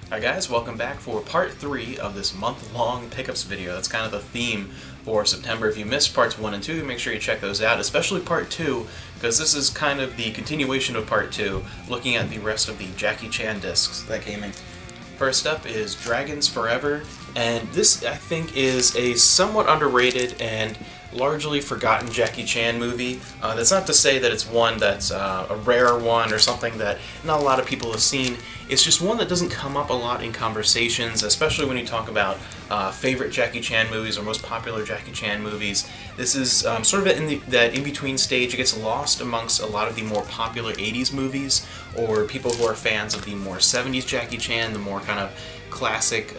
Hi guys, welcome back for part 3 of this month-long pickups video. That's kind of the theme for September. If you missed parts 1 and 2, make sure you check those out, especially part 2, because this is kind of the continuation of part 2, looking at the rest of the Jackie Chan discs that came in. First up is Dragons Forever, and this I think is a somewhat underrated and largely forgotten Jackie Chan movie. That's not to say that it's one that's a rare one or something that not a lot of people have seen. It's just one that doesn't come up a lot in conversations, especially when you talk about favorite Jackie Chan movies or most popular Jackie Chan movies. This is sort of that in-between stage. It gets lost amongst a lot of the more popular 80s movies, or people who are fans of the more 70s Jackie Chan, the more kind of classic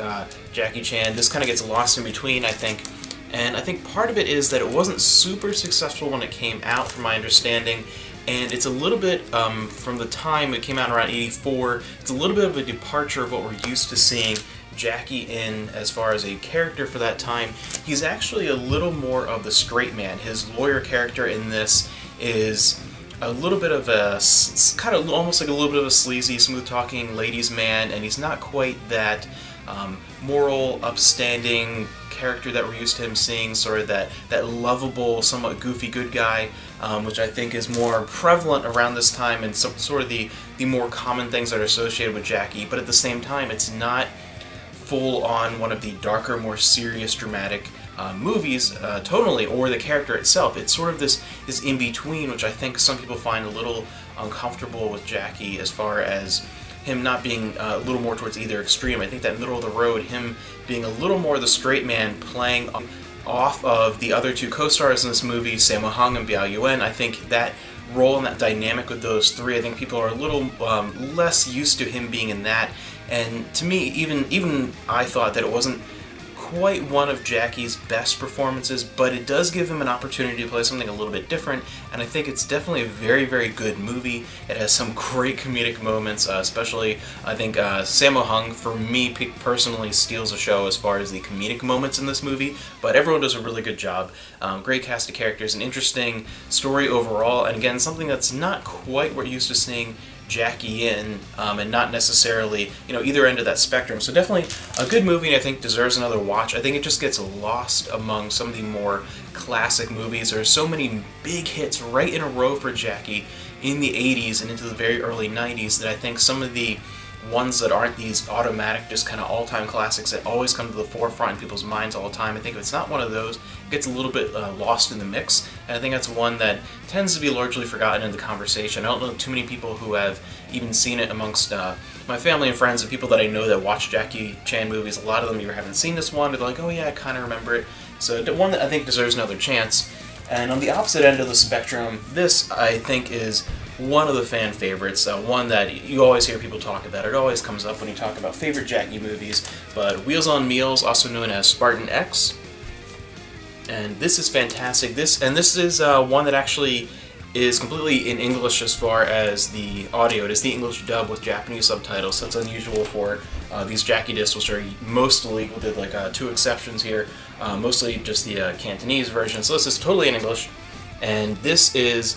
Jackie Chan. This kind of gets lost in between, I think. And I think part of it is that it wasn't super successful when it came out, from my understanding, and it's a little bit, from the time it came out around 84, it's a little bit of a departure of what we're used to seeing Jackie in as far as a character for that time. He's actually a little more of the straight man. His lawyer character in this is a little bit of a, kind of almost like a little bit of a sleazy, smooth-talking ladies' man, and he's not quite that moral, upstanding character that we're used to him seeing, sort of that lovable, somewhat goofy good guy, which I think is more prevalent around this time and sort of the more common things that are associated with Jackie, but at the same time it's not full on one of the darker, more serious, dramatic movies tonally, or the character itself. It's sort of this in-between, which I think some people find a little uncomfortable with Jackie, as far as him not being a little more towards either extreme. I think that middle of the road, him being a little more the straight man, playing off of the other two co-stars in this movie, Sammo Hung and Biao Yuen. I think that role and that dynamic with those three, I think people are a little less used to him being in that. And to me, even I thought that it wasn't quite one of Jackie's best performances, but it does give him an opportunity to play something a little bit different, and I think it's definitely a very, very good movie. It has some great comedic moments, especially I think Sammo Hung, for me personally, steals the show as far as the comedic moments in this movie, but everyone does a really good job. Great cast of characters, an interesting story overall, and again, something that's not quite what you're used to seeing Jackie in, and not necessarily, either end of that spectrum. So definitely a good movie, and I think deserves another watch. I think it just gets lost among some of the more classic movies. There's so many big hits right in a row for Jackie in the 80s and into the very early 90s that I think some of the ones that aren't these automatic, just kind of all-time classics that always come to the forefront in people's minds all the time, I think if it's not one of those, it gets a little bit lost in the mix, and I think that's one that tends to be largely forgotten in the conversation. I don't know too many people who have even seen it amongst my family and friends and people that I know that watch Jackie Chan movies. A lot of them either haven't seen this one, or they're like, oh yeah, I kind of remember it. So one that I think deserves another chance. And on the opposite end of the spectrum, this I think is one of the fan favorites, one that you always hear people talk about. It always comes up when you talk about favorite Jackie movies, but Wheels on Meals, also known as Spartan X. And this is fantastic. This is one that actually is completely in English as far as the audio. It is the English dub with Japanese subtitles, so it's unusual for these Jackie discs, which are mostly, with like 2 exceptions here, mostly just the Cantonese version. So this is totally in English, and this is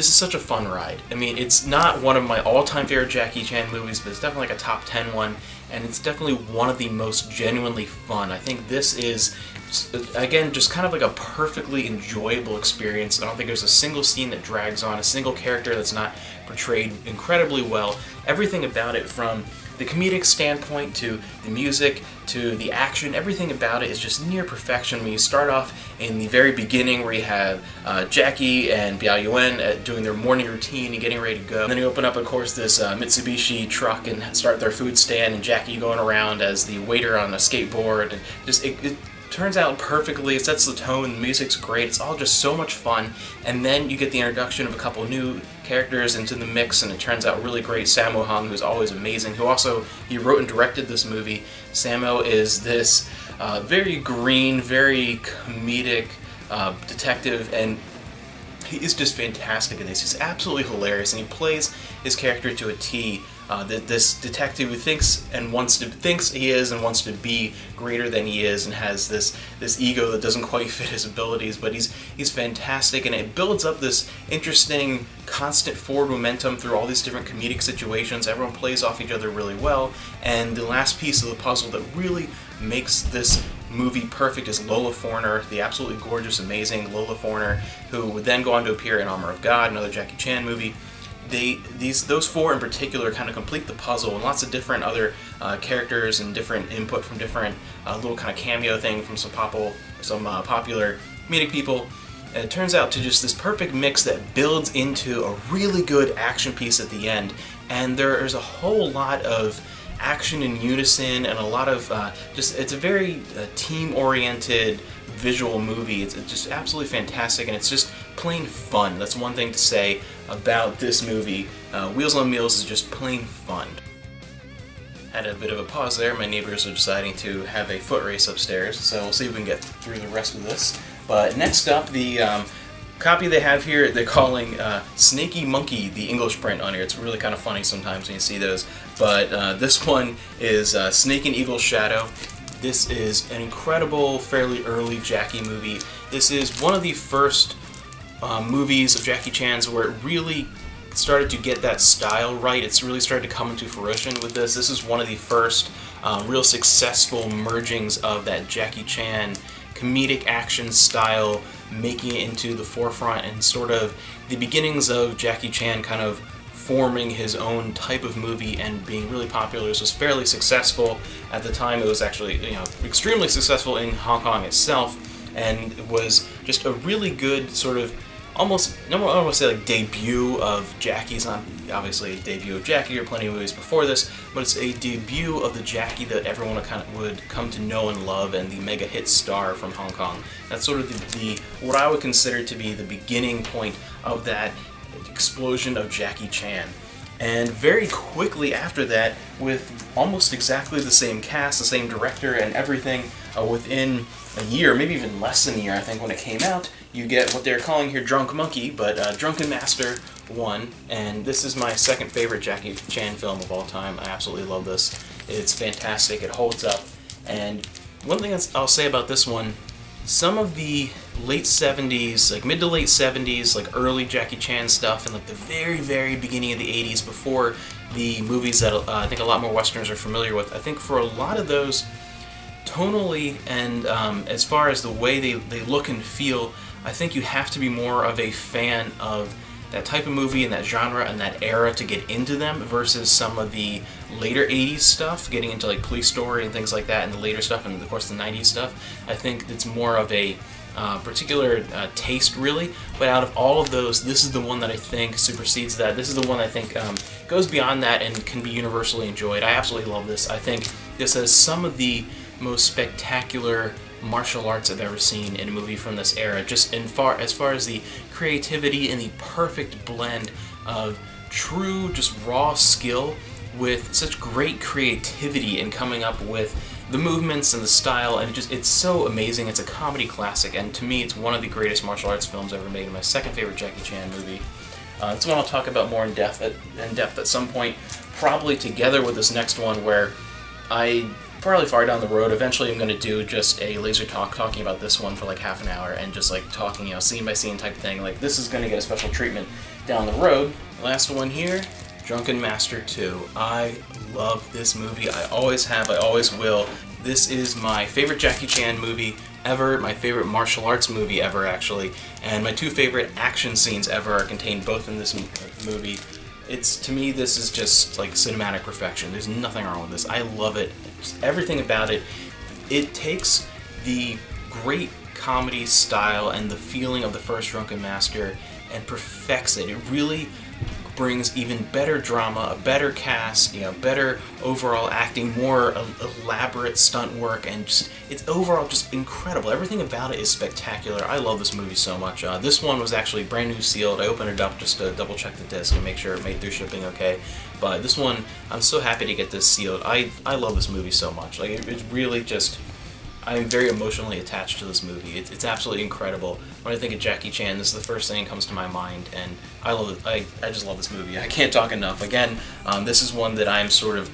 such a fun ride. I mean, it's not one of my all-time favorite Jackie Chan movies, but it's definitely like a top 10 one, and it's definitely one of the most genuinely fun. I think this is, again, just kind of like a perfectly enjoyable experience. I don't think there's a single scene that drags on, a single character that's not portrayed incredibly well. Everything about it, from the comedic standpoint to the music to the action, everything about it is just near perfection. When you start off in the very beginning, where you have Jackie and Biao Yuen doing their morning routine and getting ready to go, and then you open up, of course, this Mitsubishi truck and start their food stand, and Jackie going around as the waiter on a skateboard, and just it turns out perfectly. It sets the tone, the music's great, it's all just so much fun, and then you get the introduction of a couple new characters into the mix, and it turns out really great. Sammo Hung, who's always amazing, who also, he wrote and directed this movie. Sammo is this very green, very comedic detective, and he is just fantastic in this. He's absolutely hilarious, and he plays his character to a T. This detective who thinks he is and wants to be greater than he is, and has this ego that doesn't quite fit his abilities. But he's fantastic, and it builds up this interesting, constant forward momentum through all these different comedic situations. Everyone plays off each other really well, and the last piece of the puzzle that really makes this movie perfect is Lola Forner, the absolutely gorgeous, amazing Lola Forner, who would then go on to appear in Armor of God, another Jackie Chan movie. Those four in particular kind of complete the puzzle, and lots of different other characters and different input from different little kind of cameo thing from some popular comedic people. And it turns out to just this perfect mix that builds into a really good action piece at the end. And there's a whole lot of action in unison, and a lot of it's a very team-oriented visual movie. It's just absolutely fantastic, and it's just plain fun. That's one thing to say about this movie. Wheels on Meals is just plain fun. Had a bit of a pause there. My neighbors are deciding to have a foot race upstairs, so we'll see if we can get through the rest of this. But next up, the copy they have here, they're calling Snaky Monkey, the English print on here. It's really kind of funny sometimes when you see those. But this one is Snake and Eagle's Shadow. This is an incredible, fairly early Jackie movie. This is one of the first movies of Jackie Chan's where it really started to get that style right. It's really started to come into fruition with this. This is one of the first real successful mergings of that Jackie Chan comedic action style, making it into the forefront, and sort of the beginnings of Jackie Chan kind of forming his own type of movie and being really popular. This was fairly successful at the time. It was actually, extremely successful in Hong Kong itself, and it was just a really good sort of I don't want to say like debut of Jackie's. Not obviously a debut of Jackie, or plenty of movies before this, but it's a debut of the Jackie that everyone would come to know and love, and the mega hit star from Hong Kong. That's sort of the what I would consider to be the beginning point of that explosion of Jackie Chan. And very quickly after that, with almost exactly the same cast, the same director and everything, within a year, maybe even less than a year, I think, when it came out, you get what they're calling here Drunk Monkey, but Drunken Master 1, and this is my second favorite Jackie Chan film of all time. I absolutely love this. It's fantastic, it holds up, and one thing I'll say about this one, some of the late 70s, like mid to late 70s, like early Jackie Chan stuff, and like the very, very beginning of the 80s, before the movies that I think a lot more Westerners are familiar with, I think for a lot of those, tonally and as far as the way they look and feel, I think you have to be more of a fan of that type of movie and that genre and that era to get into them, versus some of the later 80s stuff, getting into like Police Story and things like that, and the later stuff, and of course the 90s stuff. I think it's more of a particular taste, really. But out of all of those, this is the one that I think supersedes that. This is the one I think goes beyond that and can be universally enjoyed. I absolutely love this. I think this has some of the most spectacular martial arts I've ever seen in a movie from this era, just as far as the creativity and the perfect blend of true, just raw skill with such great creativity in coming up with the movements and the style, and it's so amazing. It's a comedy classic, and to me it's one of the greatest martial arts films ever made, and my second favorite Jackie Chan movie. It's one I'll talk about more in depth at some point, probably together with this next one, where I probably far down the road, eventually I'm going to do just a laser talk talking about this one for like half an hour, and just like talking, scene by scene type thing. Like, this is going to get a special treatment down the road. Last one here, Drunken Master 2. I love this movie. I always have, I always will. This is my favorite Jackie Chan movie ever, my favorite martial arts movie ever, actually, and my two favorite action scenes ever are contained both in this movie. To me, this is just like cinematic perfection. There's nothing wrong with this. I love it. Just everything about it. It takes the great comedy style and the feeling of the first Drunken Master and perfects it. It really brings even better drama, a better cast, better overall acting, more elaborate stunt work, and it's overall just incredible. Everything about it is spectacular. I love this movie so much. This one was actually brand new sealed. I opened it up just to double check the disc and make sure it made through shipping okay. But this one, I'm so happy to get this sealed. I love this movie so much. Like, it's really just I'm very emotionally attached to this movie. It's absolutely incredible. When I think of Jackie Chan, this is the first thing that comes to my mind, and I love it. I just love this movie. I can't talk enough. Again, this is one that I'm sort of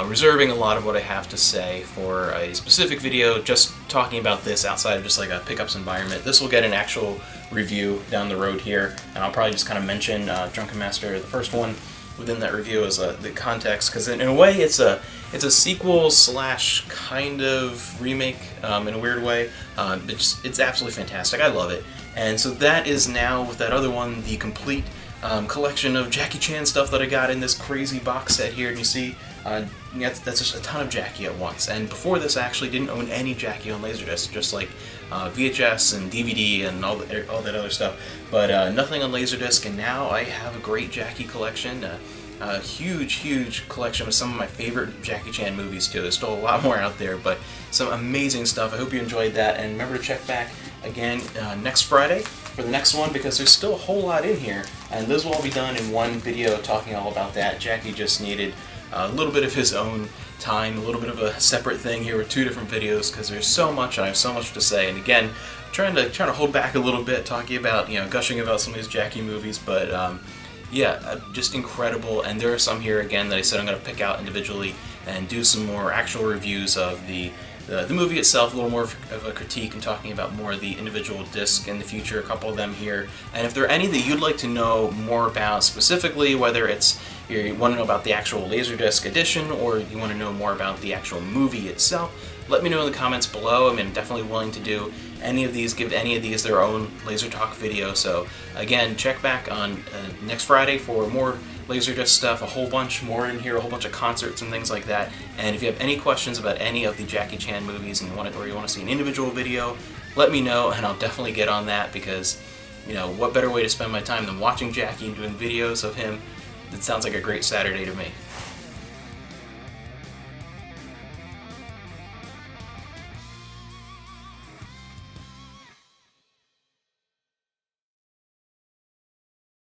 reserving a lot of what I have to say for a specific video, just talking about this outside of just like a pickups environment. This will get an actual review down the road here, and I'll probably just kind of mention Drunken Master, the first one, within that review as the context, because in a way it's a sequel slash kind of remake in a weird way. It's absolutely fantastic. I love it. And so that is now, with that other one, the complete collection of Jackie Chan stuff that I got in this crazy box set here. And you see, that's just a ton of Jackie at once. And before this, I actually didn't own any Jackie on LaserDisc, just like VHS and DVD and all that other stuff, but nothing on LaserDisc. And now I have a great Jackie collection. A huge collection of some of my favorite Jackie Chan movies too. There's still a lot more out there, but some amazing stuff. I hope you enjoyed that, and remember to check back again next Friday for the next one, because there's still a whole lot in here, and those will all be done in one video talking all about that. Jackie just needed a little bit of his own time, a little bit of a separate thing here with two different videos, because there's so much, and I have so much to say. And again, trying to hold back a little bit, talking about, gushing about some of these Jackie movies, but yeah, just incredible. And there are some here again that I said I'm going to pick out individually and do some more actual reviews of the movie itself, a little more of a critique, and talking about more of the individual discs in the future, a couple of them here. And if there are any that you'd like to know more about specifically, whether it's you want to know about the actual LaserDisc edition or you want to know more about the actual movie itself, let me know in the comments below. I mean, I'm definitely willing to do any of these, give any of these their own Laser Talk video. So again, check back on next Friday for more LaserDisc stuff, a whole bunch more in here, a whole bunch of concerts and things like that. And if you have any questions about any of the Jackie Chan movies and you want to see an individual video, let me know, and I'll definitely get on that, because what better way to spend my time than watching Jackie and doing videos of him? It sounds like a great Saturday to me.